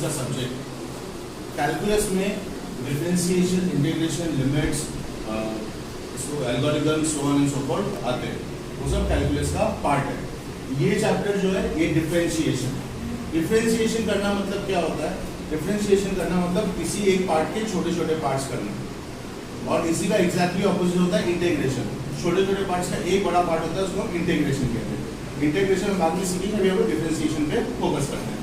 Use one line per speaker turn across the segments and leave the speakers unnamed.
का subject. Calculus में differentiation, integration, limits, इसको algorithm, so on and so fourth आते हैं, वो सब कैलकुलस का पार्ट है। ये चैप्टर जो है ये डिफरेंशिएशन। डिफरेंशिएशन करना मतलब क्या होता है? डिफरेंशिएशन करना मतलब किसी एक पार्ट के छोटे छोटे पार्ट्स करना, और इसी का एग्जैक्टली ऑपोजिट होता है इंटीग्रेशन। छोटे छोटे पार्ट्स का एक बड़ा पार्ट होता है, उसको इंटीग्रेशन कहते हैं। इंटीग्रेशन बाद में सीखेंगे, अभी हमें डिफरेंशिएशन पे फोकस करना है।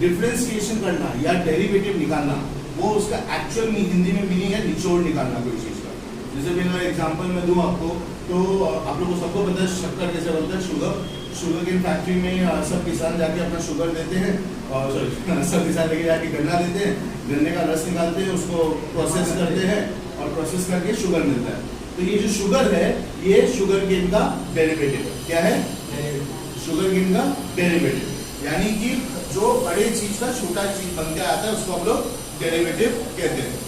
डिफरेंशिएशन करना या डेरिवेटिव निकालना, वो उसका एक्चुअल हिंदी में मीनिंग है निचोड़ निकालना कोई चीज का। जैसे मैं एग्जांपल में दूं आपको, तो आप लोगों को सबको पता है शक्कर कैसे बनता है, शुगर केन फैक्ट्री में सब किसान जाके अपना शुगर देते हैं, और सब किसान लेके जाके गन्ना देते हैं, गन्ने का रस निकालते हैं, उसको प्रोसेस करते हैं, और प्रोसेस करके शुगर मिलता है। तो ये जो शुगर है, ये शुगर केन का डेरिवेटिव है। क्या है? शुगर केन का डेरिवेटिव, यानी कि जो बड़े चीज का छोटा चीज बन के आता है, उसको हम लोग डेरिवेटिव कहते हैं।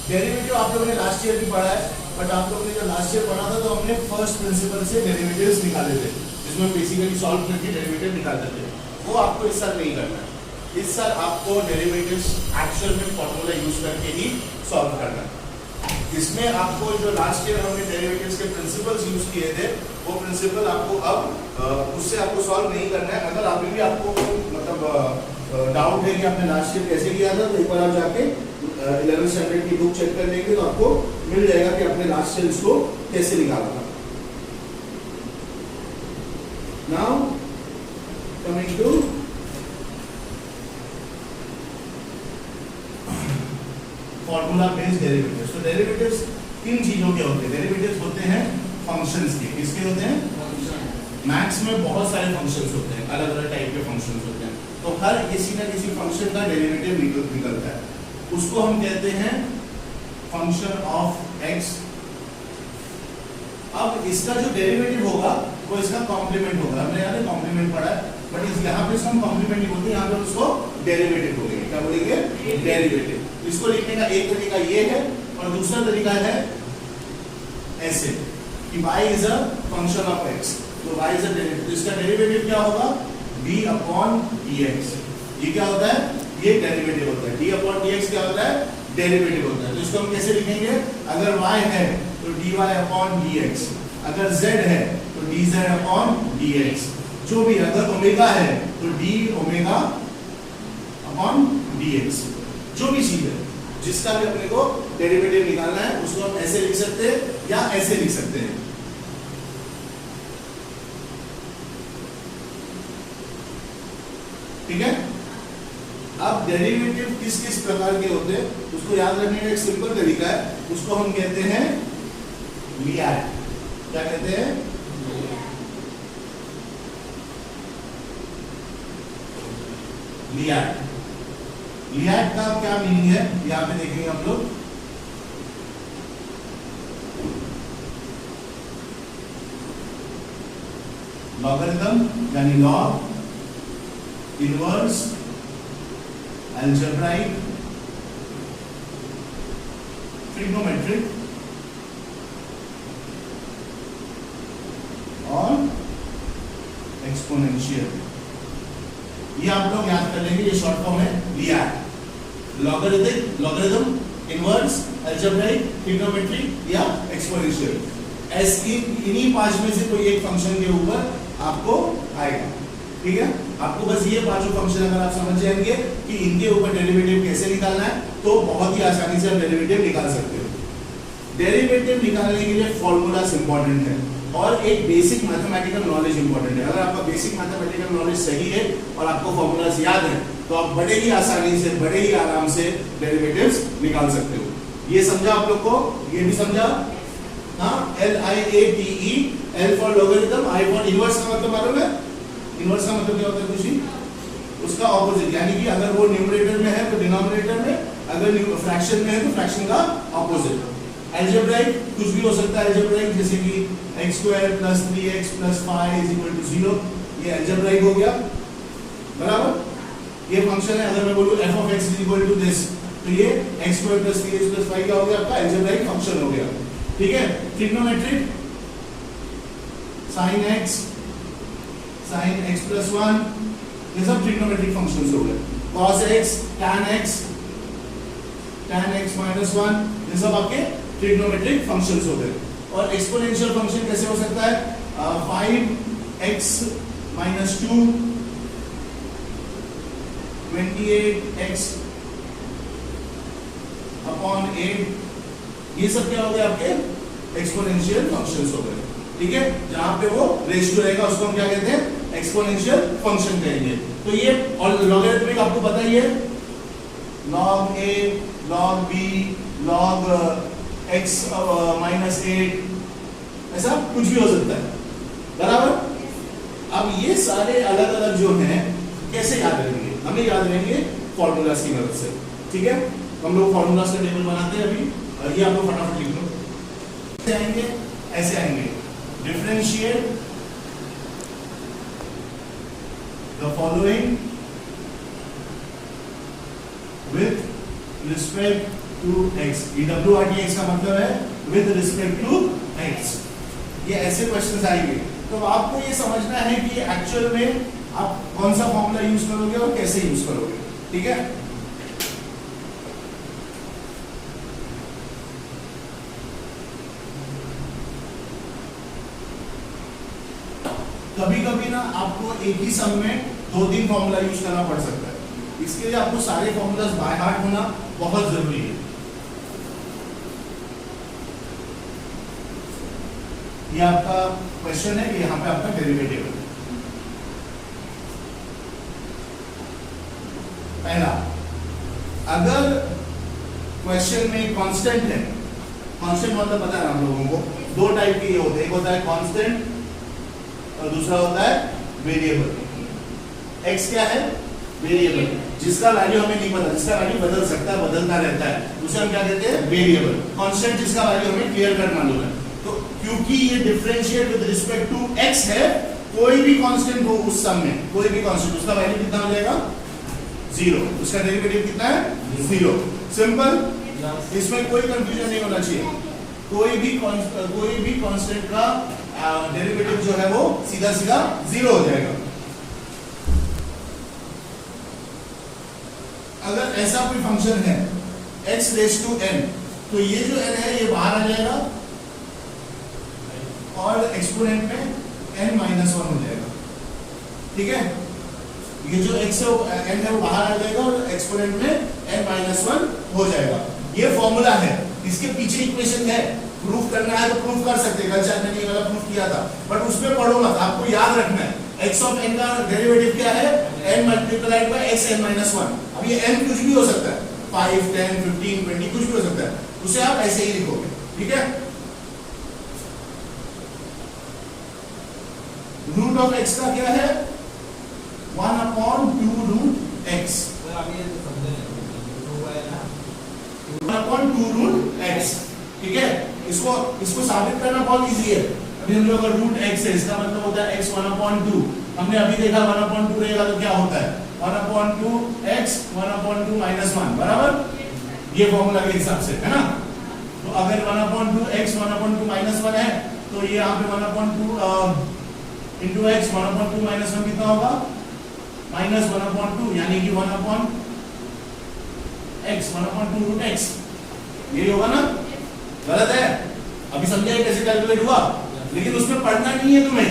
डेरिवेटिव आप लोगों ने लास्ट ईयर भी पढ़ा है, बट आप लोगों ने जो लास्ट ईयर पढ़ा था तो हमने फर्स्ट प्रिंसिपल से डेरिवेटिव्स निकाले थे, जिसमें बेसिकली सॉल्व करके डेरिवेटिव निकालते थे। वो आपको इस साल नहीं करना है। इस साल आपको डेरिवेटिव्स एक्चुअल में फॉर्मूला यूज करके ही सॉल्व करना है। इसमें आपको जो लास्ट ईयर हमने डेरिवेटिव्स के प्रिंसिपल्स यूज किए थे, वो प्रिंसिपल आपको अब उससे आपको सॉल्व नहीं करना है। अगर अभी भी आपको मतलब डाउट है कि आपने लास्ट ईयर कैसे किया था, तो एक बार आप जाके 11th स्टैंडर्ड की बुक चेक कर लेंगे, तो आपको मिल जाएगा कि आपने लास्ट ईयर इसको कैसे निकाला था। Now coming to formula based derivatives. तो डेरिवेटिव्स तीन चीजों के होते हैं। डेरिवेटिव्स होते हैं फंक्शंस के। किसके होते हैं? मैथ्स में बहुत सारे फंक्शंस होते हैं, अलग अलग टाइप के फंक्शंस होते हैं। तो हर किसी न किसी फंक्शन का डेरिवेटिव निकलता है, उसको हम कहते हैं फंक्शन ऑफ एक्स। अब इसका जो डेरिवेटिव होगा वो इसका कॉम्प्लीमेंट होगा। हमने यहाँ पे कॉम्प्लीमेंट पढ़ा है, बट इस यहाँ पे हम कॉम्प्लीमेंट नहीं बोलते, यहाँ पे उसको डेरिवेटिव बोलेंगे। क्या बोलेंगे? डेरिवेटिव। इसको लिखने का एक तरीका ये है, और दूसरा तरीका है ऐसे कि y is a function of x। तो y इज अ डेरिवेटिव, इसका डेरिवेटिव क्या होगा? d upon dx। ये क्या होता है? ये डेरिवेटिव होता है। d अपॉन dx क्या होता है? डेरिवेटिव होता है। तो इसको हम कैसे लिखेंगे? अगर y है तो dy अपॉन dx, अगर z है तो dz अपॉन dx, जो भी अगर ओमेगा है तो d ओमेगा अपॉन dx। जो भी चीज है जिसका भी अपने को डेरिवेटिव निकालना है, उसको हम ऐसे लिख सकते हैं या ऐसे लिख सकते हैं। ठीक है? अब डेरिवेटिव किस किस प्रकार के होते हैं उसको याद रखने का एक सिंपल तरीका है, उसको हम कहते हैं लियाट। क्या कहते हैं? लियाट। लियाट का क्या मीनिंग है यहाँ पे देखेंगे हम लोग। लॉगरिथम यानी लॉग, इनवर्स, अलजेब्राइक, ट्रिग्नोमेट्रिक और एक्सपोनेंशियल। ये आप लोग याद कर लेंगे, ये शॉर्ट फॉर्म है लियाट। लॉगरिथम, इनवर्स, अलजेब्राइक, ट्रिग्नोमेट्रिक या एक्सपोनेंशियल। इन्हीं पांच में से कोई एक फंक्शन के ऊपर आपको आएगा। ठीक है? आपको बस ये पांचों फंक्शन अगर आप समझ जाएंगे कि इनके ऊपर डेरिवेटिव कैसे निकालना है, तो बहुत ही आसानी से आप डेरिवेटिव निकाल सकते हो। डेरिवेटिव निकालने के लिए फॉर्मूलाज इंपॉर्टेंट है और एक बेसिक मैथमेटिकल नॉलेज इंपॉर्टेंट है। अगर आपका बेसिक मैथमेटिकल नॉलेज सही है और आपको फॉर्मूलाज याद है, तो आप बड़े ही आसानी से, बड़े ही आराम से डेरिवेटिव्स निकाल सकते हो। ये समझा आप लोग को? ये भी समझा? हाँ, LIATE, L for logarithm, I for inverse का मतलब मालूम है? इनवर्स का मतलब क्या होता है? कुछ उसका ऑपोजिट, यानी कि अगर वो न्यूमरेटर में है तो डिनोमिनेटर में, अगर फ्रैक्शन में है तो फ्रैक्शन का ऑपोजिट। अलजेब्राइक कुछ भी हो सकता है अलजेब्राइक, जैसे कि x² + 3x + 5 = 0, ये अलजेब्राइक हो गया। बराबर? ये फंक्शन है, अगर मैं बोलूं f(x) = this, तो ये x² + 3x + 5 क्या हो गया? आपका अलजेब्राइक फंक्शन हो गया। ठीक है? ट्रिग्नोमेट्रिक sin x + 1 ये सब ट्रिग्नोमेट्रिक फंक्शंस हो गए। cos x, tan x minus 1, ये सब आपके ट्रिग्नोमेट्रिक फंक्शंस हो गए। और एक्सपोनेंशियल फंक्शन कैसे हो सकता है? 5x minus 2, 28x upon 8, ये सब क्या हो गए आपके एक्सपोनेंशियल फंक्शंस हो गए। ठीक है, जहां पे वो रेशियो रहेगा उसको हम क्या कहते हैं? एक्सपोनेंशियल फंक्शन कहेंगे। तो ये और लॉगरिथमिक आपको पता ही है, log a, log b, log x minus 8, ऐसा कुछ भी हो सकता है, बराबर। अब ये सारे अलग अलग जो हैं कैसे याद रहेंगे? हमें याद रहेंगे फॉर्मूलाज की मदद से। ठीक है, हम लोग फॉर्मूलाज का टेबल बनाते हैं अभी, और ये आप लोग फटाफट लिख लो। ऐसे आएंगे, ऐसे आएंगे। Differentiate the following with respect to x। EWRTX का मतलब है with respect to x। ये ऐसे क्वेश्चंस आएंगे, तो आपको ये समझना है कि एक्चुअल में आप कौन सा फॉर्मूला यूज करोगे और कैसे यूज करोगे। ठीक है, कभी कभी ना आपको एक ही सम में 2-3 फॉर्मूला यूज करना पड़ सकता है। इसके लिए आपको सारे फॉर्मूलाज बाय हार्ट होना बहुत जरूरी है। ये आपका क्वेश्चन है, यहाँ पे आपका डेरिवेटिव है। पहला, अगर क्वेश्चन में कांस्टेंट है, कांस्टेंट मतलब पता है हम लोगों को, दो टाइप के ये होते हैं, एक होता है कांस्टेंट और दूसरा होता है वेरिएबल। x क्या है? वेरिएबल, जिसका वैल्यू हमें नहीं पता, जिसका वैल्यू बदल सकता है, बदलता रहता है, उसे हम क्या कहते हैं? वेरिएबल। कांस्टेंट जिसका वैल्यू हमें क्लियर कट मालूम है। तो क्योंकि ये differentiate with respect to x है, कोई भी कांस्टेंट हो उस सम में, कोई भी कांस्टेंट, उसका वैल्यू कितना हो जाएगा? 0। उसका डेरिवेटिव कितना है? 0। सिंपल, इसमें कोई कंफ्यूजन नहीं होना चाहिए। कोई भी कांस्टेंट का डेरिवेटिव जो है वो सीधा सीधा 0 हो जाएगा। अगर ऐसा कोई फंक्शन है x रेज़ टू n, तो ये जो n है ये बाहर आ जाएगा और एक्सपोनेंट में n माइनस 1 हो जाएगा। ठीक है, ये जो x है n है वो बाहर आ जाएगा और एक्सपोनेंट में n माइनस 1 हो जाएगा। ये फॉर्मूला है, इसके पीछे इक्वेशन है, प्रूफ करना है तो प्रूफ कर सकते हैं। कल शायद मैंने ये वाला प्रूफ किया था, बट उसमें पढ़ो मत, आपको याद रखना है x ऑफ n का डेरिवेटिव क्या है? n multiplied by x n minus 1। अब ये n कुछ भी हो सकता है, 5, 10, 15, 20 कुछ भी हो सकता है, उसे आप ऐसे ही लिखोगे। ठीक है, रूट ऑफ x का क्या है? 1/2 रूट x। 1/2 root x। ठीक है, इसको साबित करना बहुत इजी है। अभी हम लोग अगर रूट x है, इसका मतलब होता है x 1/2। हमने अभी देखा 1/2 रहेगा तो क्या होता है? 1/2 x 1/2 माइनस 1, बराबर, ये फॉर्मूला के हिसाब से है ना। तो अगर 1/2 x 1/2 माइनस 1 है, तो ये यहाँ पे 1/2 इंटू x 1/2 माइनस 1 कितना होगा? माइनस 1/2, यानी कि 1/x 1/2 रूट x, ये होगा ना। गलत है, अभी समझाइए कैसे कैलकुलेट हुआ, लेकिन उसमें पढ़ना नहीं है तुम्हें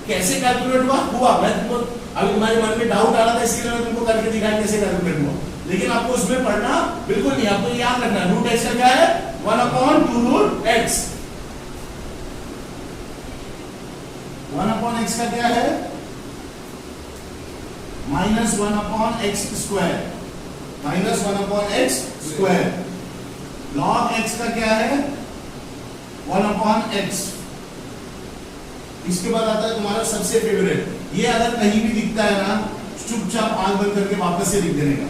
कैसे कैलकुलेट हुआ। मैं तुमको अभी तुम्हारे मन में डाउट आ रहा था, इसलिए मैं तुमको करके दिखाया कैसे कैलकुलेट हुआ, लेकिन आपको उसमें पढ़ना बिल्कुल नहीं, आपको याद रखना है रूट x का क्या है? 1/2 रूट x। 1/x का क्या है? Minus 1/x square, minus 1/x square. log x का क्या है? 1/x। इसके बाद आता है तुम्हारा सबसे फेवरेट, ये अगर कहीं भी दिखता है ना, चुपचाप आंख बंद करके वापस से लिख देने का।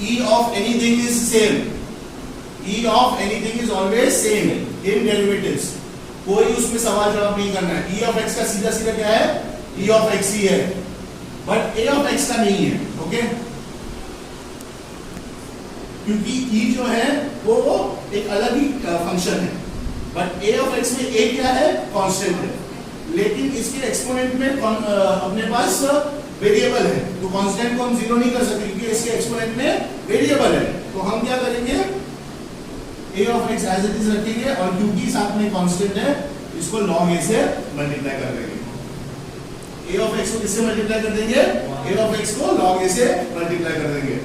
e of anything is same, e of anything is always same in derivatives। कोई उसमें सवाल जवाब नहीं करना है। e of x का सीधा सीधा क्या है? e of x ही है, बट a of x का नहीं है। ओके, क्योंकि e जो है वो एक अलग ही फंक्शन है, बट a of x में a क्या है? कांस्टेंट है, लेकिन इसके एक्सपोनेंट में अपने पास वेरिएबल है, तो कांस्टेंट को हम जीरो नहीं कर सकते क्योंकि इसके एक्सपोनेंट में वेरिएबल है। तो हम क्या करेंगे, a of x as it is रखेंगे और क्योंकि साथ में कांस्टेंट है इसको log a से मल्टीप्लाई कर देंगे। a ऑफ x को किससे मल्टीप्लाई कर देंगे, a ऑफ x को log a से मल्टीप्लाई कर देंगे।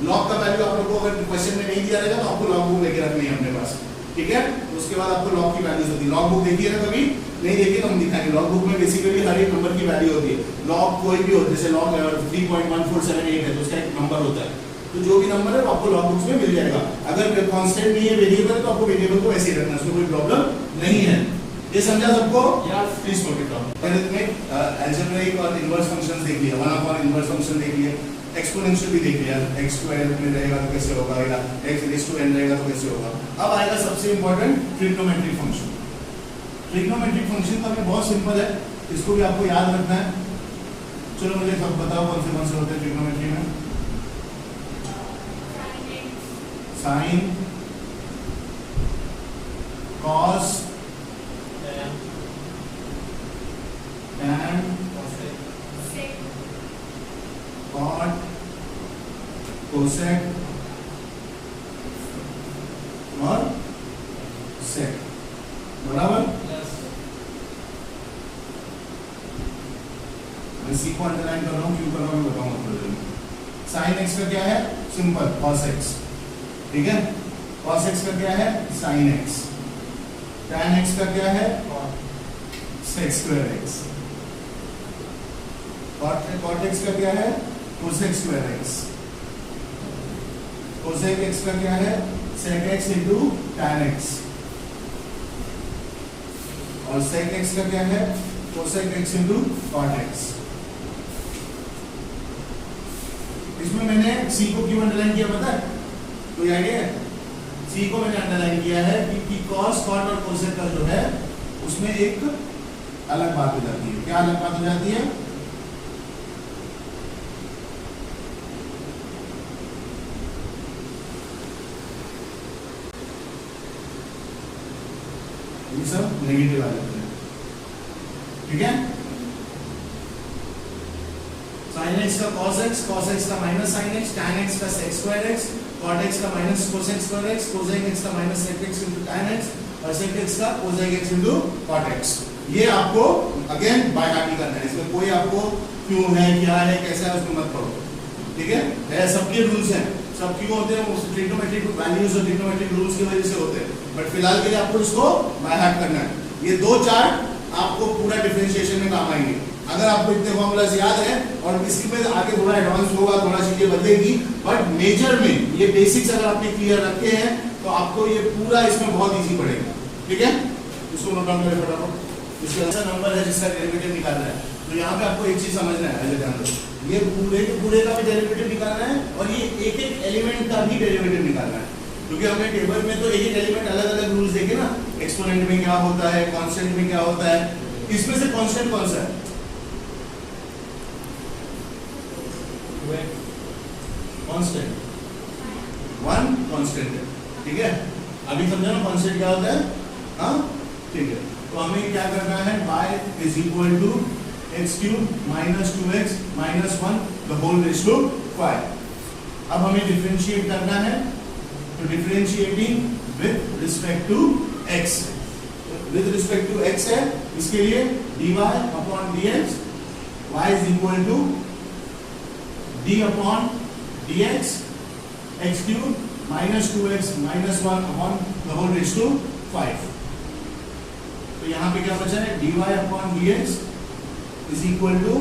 log का वैल्यू आप लोग को अगर क्वेश्चन में नहीं दिया रहेगा तो आपको log बुक लेके रखनी है अपने पास, ठीक है। तो उसके बाद आपको log की वैल्यूज होती है। log बुक देखिए ना, कभी नहीं देखिए तो हम दिखाएंगे। log बुक में बेसिकली हर एक नंबर की वैल्यू होती है। log कोई भी हो, जैसे log 3.1478 है तो उसका एक नंबर होता है, तो जो भी नंबर है वो आपको log बुक्स में मिल जाएगा। अगर कांस्टेंट नहीं है, वेरिएबल है, तो आपको वेरिएबल को ऐसे ही रखना, उसमें कोई प्रॉब्लम नहीं है। ये समझा सबको? Please note it down. Algebraic और इनवर्स फंक्शंस देख लिया, 1/n इनवर्स फंक्शन देख लिया, एक्सपोनेंशियल भी देख लिया, x स्क्वायर में रहेगा तो कैसे होगा, या x रेज़ टू n रहेगा तो कैसे होगा। अब आएगा सबसे important trigonometric function. Trigonometric function तो हमें बहुत सिंपल है, इसको भी आपको याद रखना है। चलो मुझे सब बताओ कौन से होते हैं ट्रिग्नोमेट्री में। Sine, cos, tan, cot, cosec और सेक, बराबर। मैं सी को अंडरलाइन कर रहा हूँ, क्यों कर रहा हूँ मैं बताऊंगा थोड़ी देर में। साइन एक्स का क्या है, सिंपल कॉस एक्स, ठीक है। कॉस एक्स का क्या है, साइन एक्स। टैन एक्स का क्या है, sec square x. Cot x का क्या है, cosec square x. Cosec x का क्या है, sec x into tan x. और सेक एक्स का क्या है, cosec x into cot x. इसमें मैंने सी को क्यों अंडरलाइन किया पता है, कोई आइडिया है? सी को मैंने अंडरलाइन किया है कि कॉस, कॉट और कोसेक का जो है उसमें एक अलग बात हो जाती है। क्या अलग बात हो जाती है? ये सब नेगेटिव आ जाते हैं, ठीक है। साइन एक्स का कॉस एक्स का minus sine x, tan x का sec square x, cot x का minus cosec square x, cosec x का minus sec x into tan x और सेक एक्स का cosec x into cot x. ये आपको again by heart ही करना है, इसमें कोई आपको क्यों है, क्या है, कैसा है उसमें मत पढ़ो, ठीक है। सबके रूल्स हैं, सब क्यों होते हैं, ट्रिग्नोमेट्रिक वैल्यूज और ट्रिग्नोमेट्रिक रूल्स की वजह से होते हैं, बट फिलहाल के लिए आपको इसको बाय हार्ट करना है। ये दो चार्ट आपको पूरा डिफरेंशिएशन में काम आएंगे। अगर आपको इतने फॉर्मूलाज याद है और इसकी में आगे थोड़ा एडवांस होगा, थोड़ा चीजें बदलेगी, बट मेजर में ये बेसिक्स अगर आपने क्लियर रखे हैं तो आपको ये पूरा इसमें बहुत इजी पड़ेगा, ठीक है। इसको नोट डाउन करें फटाफट। इसका ऐसा नंबर है जिसका डेरिवेटिव निकालना है, तो यहाँ पे आपको एक चीज समझना है, ऐसे ध्यान दो, ये पूरे के पूरे का भी डेरिवेटिव निकालना है और ये एक एक एलिमेंट का भी डेरिवेटिव निकालना है, क्योंकि हमने टेबल में तो एक एक एलिमेंट अलग अलग रूल्स देखे ना, एक्सपोनेंट में क्या होता है, कांस्टेंट में क्या होता है। इसमें से कांस्टेंट कौन सा है? कांस्टेंट, वन कांस्टेंट है, ठीक है। अभी समझा ना कांस्टेंट क्या होता है, हाँ ठीक है। तो हमें क्या करना है, y is equal to x cube minus 2x minus 1 the whole raise to 5। अब हमें डिफरेंशिएट करना है, तो differentiating with respect to x, with respect to x है, इसके लिए dy upon dx, y is equal to d upon dx x cube minus 2x minus 1 upon the whole raise to 5। तो यहाँ पे क्या बचा है, dy upon dx is equal to,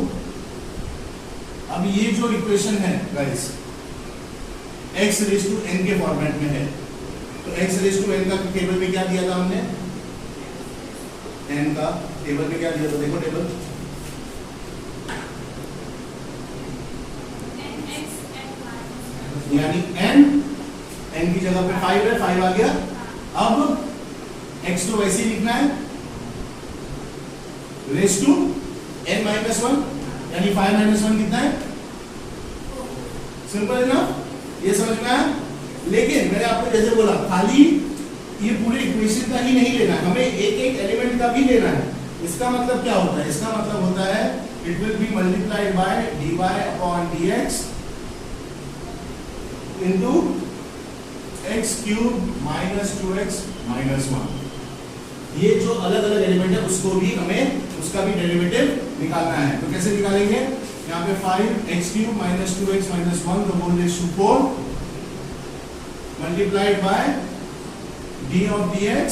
अब ये जो इक्वेशन है guys x raise to n के फॉर्मेट में है, तो x रेज़ टू n का टेबल में क्या दिया था हमने, n का टेबल में क्या दिया था, देखो टेबल, यानी n की जगह पे 5 है, 5 आ गया। अब x तो वैसे ही लिखना है, रेज़ टू n माइनस 1, यानी 5 माइनस 1 कितना है, सिंपल है ना, ये समझना है। लेकिन मैंने आपको जैसे बोला, खाली ये पूरे इक्वेशन का ही नहीं लेना है, हमें एक एक एलिमेंट का भी लेना है। इसका मतलब क्या होता है, इसका मतलब होता है it will be multiplied by dy upon dx into x cube minus 2x minus 1। ये जो अलग अलग एलिमेंट है उसको भी हमें उसका भी डेरिवेटिव निकालना है। तो कैसे निकालेंगे? यहाँ पे 5x cube minus 2x minus 1 the whole raised to 4 multiplied by d of dx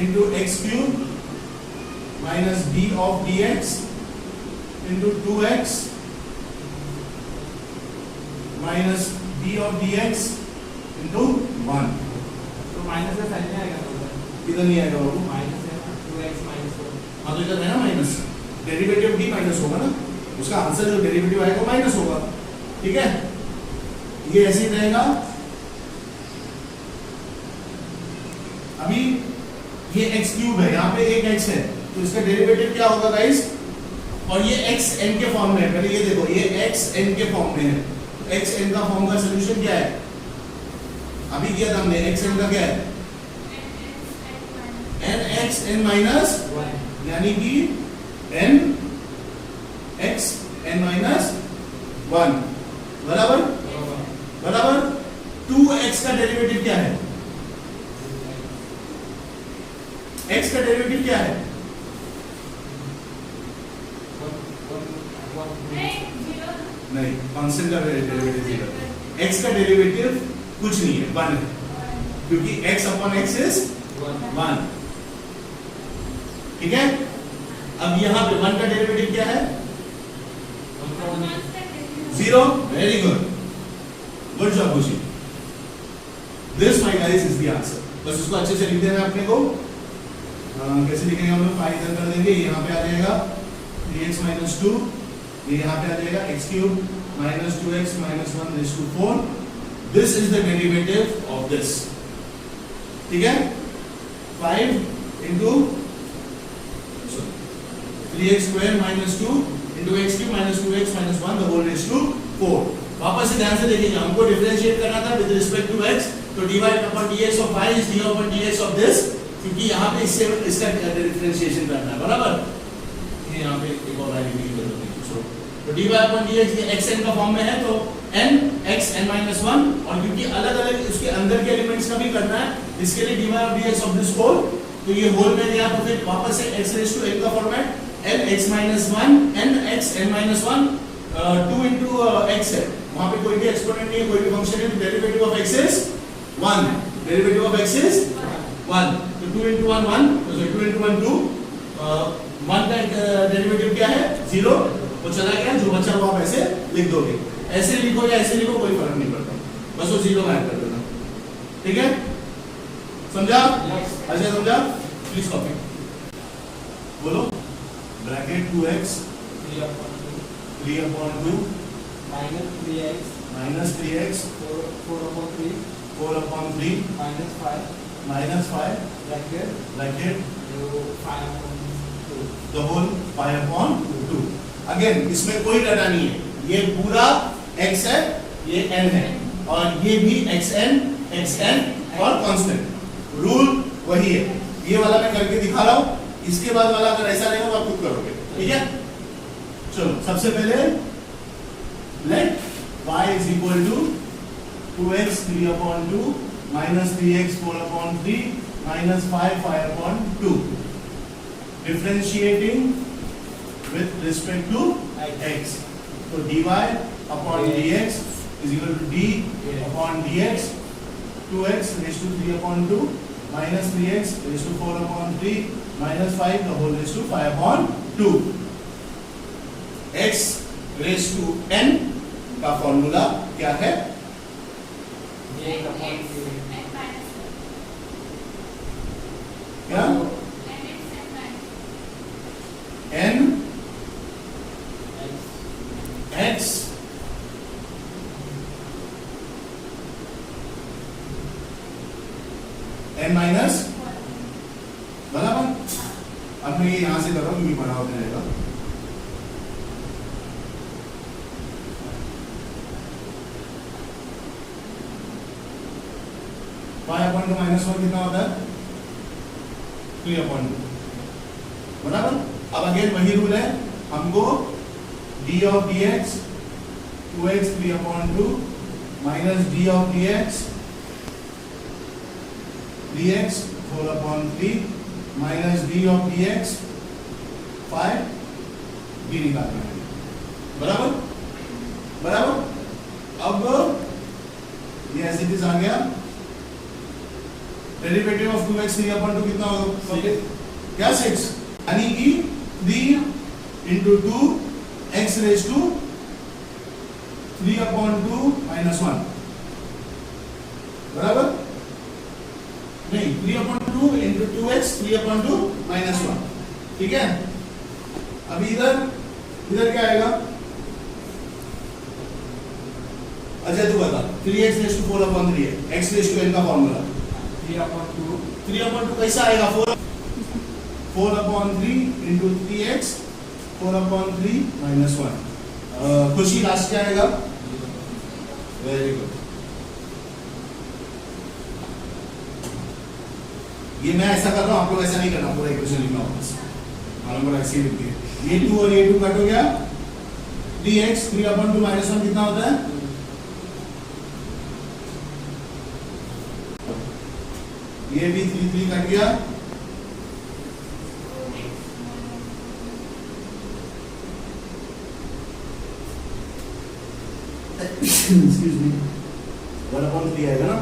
into x cube minus d of dx into 2x minus d of dx into 1।
तो माइनस से साइन नहीं आएगा
किधर नहीं आएगा बाबू?
माइनस है 2x minus 4।
हाँ तो इधर है ना माइनस, डेरिवेटिव d माइनस होगा ना, उसका आंसर जो डेरिवेटिव आएगा माइनस होगा। ठीक है, ये ऐसे ही रहेगा। अभी ये x क्यूब है, यहाँ पे एक x है, तो इसका डेरिवेटिव क्या होगा गाइस? और ये x n के फॉर्म में है। पहले ये देखो, ये x n के फॉर्म में है। x n का फॉर्म का सॉल्यूशन क्या है? अभी किया था हमने, x n का क्या है? n x n माइनस 1, यानी कि n x n माइनस 1 बराबर बराबर 2x का डेरिवेटिव क्या है? x का डेरिवेटिव क्या है? नहीं, कांस्टेंट का डेरिवेटिव 0। x का डेरिवेटिव कुछ नहीं है, 1 है, क्योंकि x अपॉन x इज 1। ठीक है, अब यहां पे 1 का डेरिवेटिव क्या है? 0। वेरी गुड, गुड जॉब खुशी। This my guys is the answer. बस इसको अच्छे से लिख देना है अपने को। कैसे लिखेंगे हम लोग? 5 इधर कर देंगे, यहाँ पे आ जाएगा 3x minus 2, ये यहाँ पे आ जाएगा x cube minus 2x minus 1 raised to 4। This is the derivative of this। ठीक है, 5 into 3x square minus 2 into x cube minus 2x minus 1 the whole raised to 4। वापस से ध्यान से देखिए, हमको डिफरेंशिएट करना था with respect to x, तो dy upon dx of 5 is dy upon dx of this, क्योंकि यहाँ पे इससे इसका डिफरेंशिएशन करना है बराबर। ये यहाँ पे एक और वैल्यू की जरूरत है, तो dy upon dx ये xn का फॉर्म में है, तो n x n minus 1, और क्योंकि अलग अलग इसके अंदर के एलिमेंट्स का भी करना है, इसके लिए dy of dx of this whole, तो ये होल में दिया, तो फिर वापस से x raised to n का format n x minus 1 n x n minus 1 2 into x है, वहां पे कोई भी एक्सपोनेंट नहीं है, कोई भी फंक्शन है, तो derivative of x is 1, derivative of x is 1, तो 2 into 1 1, तो 2 into 1 2, 1 का डेरिवेटिव क्या है? 0, वो चला गया, जो बचा वो आप ऐसे लिख दोगे, ऐसे लिखो या ऐसे लिखो कोई फर्क नहीं पड़ता, बस वो 0 ऐड कर देना। ठीक है, समझा? अच्छा समझा? प्लीज कॉपी बोलो। Bracket 2x 3 upon 2 minus 3x 4 upon 3 minus 5 bracket the whole 5 upon 2। Again इसमें कोई डाटा नहीं है, ये पूरा x है, ये n है, और ये भी xn और कांस्टेंट। रूल वही है, ये वाला मैं करके दिखा रहा हूं, इसके बाद वाला अगर ऐसा रहेगा तो आप खुद करोगे। ठीक है, चलो सबसे पहले late y is equal to 2x 3 upon 2 minus 3x 4 upon 3 minus 5 upon 2, differentiating with respect to x, so dy upon dx is equal to d upon dx 2x raised to 3 upon 2 minus 3x raised to 4 upon 3 minus 5 the whole raised to 5 upon 2। x raised to n का formula क्या है? क्या? n x n minus बराबर। अब मैं ये यहां से कर रहा हूं क्योंकि बड़ा होता रहेगा। अपॉन का -1 कितना होता है? 3 अपॉन 2 बराबर। अब अगेन वही रूल है, हमको d of dx 2x 3/2 minus d of dx dx 4/3 minus d of dx 5 d निकालना है, बराबर बराबर। अब ये एज इट इज आ गया, डेरिवेटिव ऑफ 2x 3/2 कितना होगा क्या 6, यानी कि 3 into 2 x raised to 3/2 minus 1, बराबर नहीं 3/2 into 2x 3/2 minus 1, ठीक है। अभी इधर क्या आएगा, अच्छा तू बता, 3x raised to 4/3 है, x raised to n का फॉर्मूला 3/2 कैसा आएगा, 4/3 into 3x 4/3 minus 1। खुशी लास्ट क्या आएगा, वेरी गुड। ये मैं ऐसा कर रहा हूं, आप लोग ऐसा नहीं करना, पूरा इक्वेशन लिखना होगा, नंबर ऐसे ही लिख दिए, ये 2 और ये 2 कट हो गया, 3x 3/2 minus 1 कितना होता है, ये भी 3 कट गया, एक्सक्यूज मी 1/3 आएगा ना।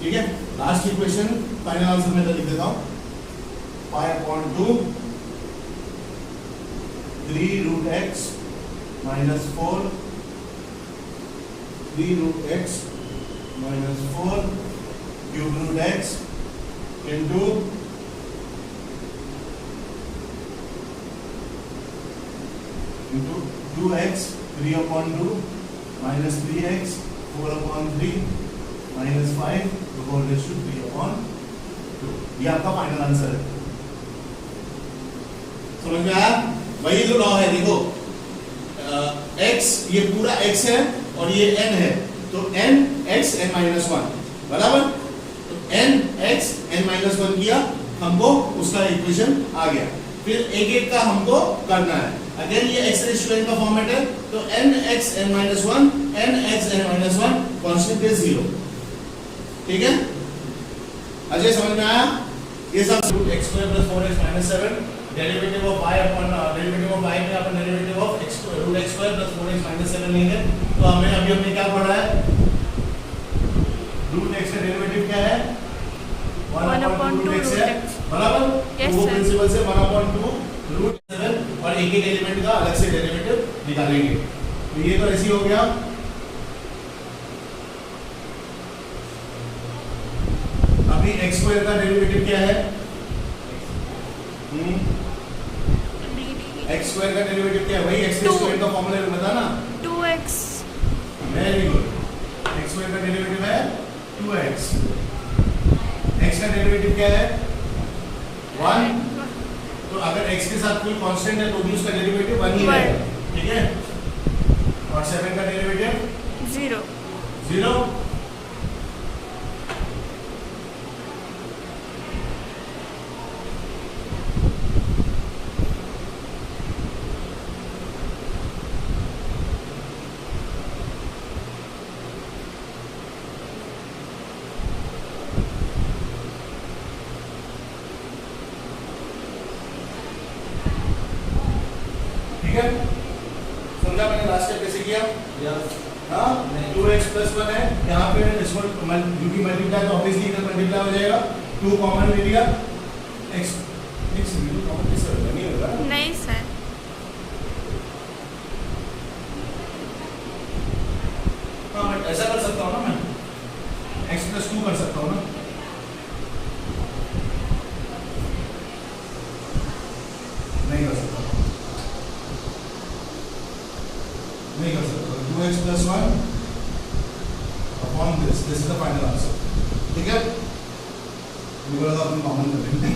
ठीक है, लास्ट इक्वेशन फाइनल आंसर में तो लिख देता हूं, 5/2 3 root x minus 4 3 root x minus 4 cube root x into 2x 3/2 minus 3x 4/3 minus 5 the whole raised to 3/2। ये आपका फाइनल आंसर है, समझ में आया। वही जो लॉ है, देखो x ये पूरा x है और ये n है, तो n x n minus 1 बराबर, तो n x n minus 1 किया, हमको उसका इक्वेशन आ गया। फिर एक एक का हमको करना है, अगेन ये x रेज़ टू n का फॉर्मेट है, तो n x n minus 1 n x n minus 1 constant है 0, ठीक है। अजय समझ में आया, ये सब x square plus 4x minus 7 derivative of y अपन डेरिवेटिव ऑफ y में अपन derivative of x root x square plus 4x minus 7 लेंगे, तो हमें अभी हमने क्या पढ़ा है, रूट x का डेरिवेटिव क्या है 1/2 रूट x है, बराबर, तो वो प्रिंसिपल से 1/2 रूट 7 और एक एक एलिमेंट का अलग से डेरिवेटिव निकालेंगे। तो ये तो ऐसे ही हो गया। अभी x स्क्वायर का डेरिवेटिव क्या है, x स्क्वायर का डेरिवेटिव क्या है, वही x स्क्वायर का फॉर्मूला बताना,
2x।
Very good, x square का डेरिवेटिव है 2x, x का डेरिवेटिव क्या है 1, तो अगर x के साथ कोई कांस्टेंट है तो भी उसका डेरिवेटिव 1 ही रहेगा, ठीक है। और 7 का डेरिवेटिव 0। ठीक है, समझा मैंने लास्ट स्टेप कैसे किया, हाँ 2x plus 1 है, यहाँ पे इसको क्योंकि मल्टीप्लाई तो ऑब्वियसली इधर मल्टीप्लाई हो जाएगा, 2 कॉमन ले लिया, x कॉमन कैसे होगा, नहीं होगा,
नहीं सर,
हाँ मैं ऐसा कर सकता हूँ ना, मैं x plus 2 कर सकता हूँ ना, नहीं कर सकता, नहीं कर सकता, 2x plus 1 upon this is the final answer, ठीक है। ये वाला अपन कॉमन कर लेंगे।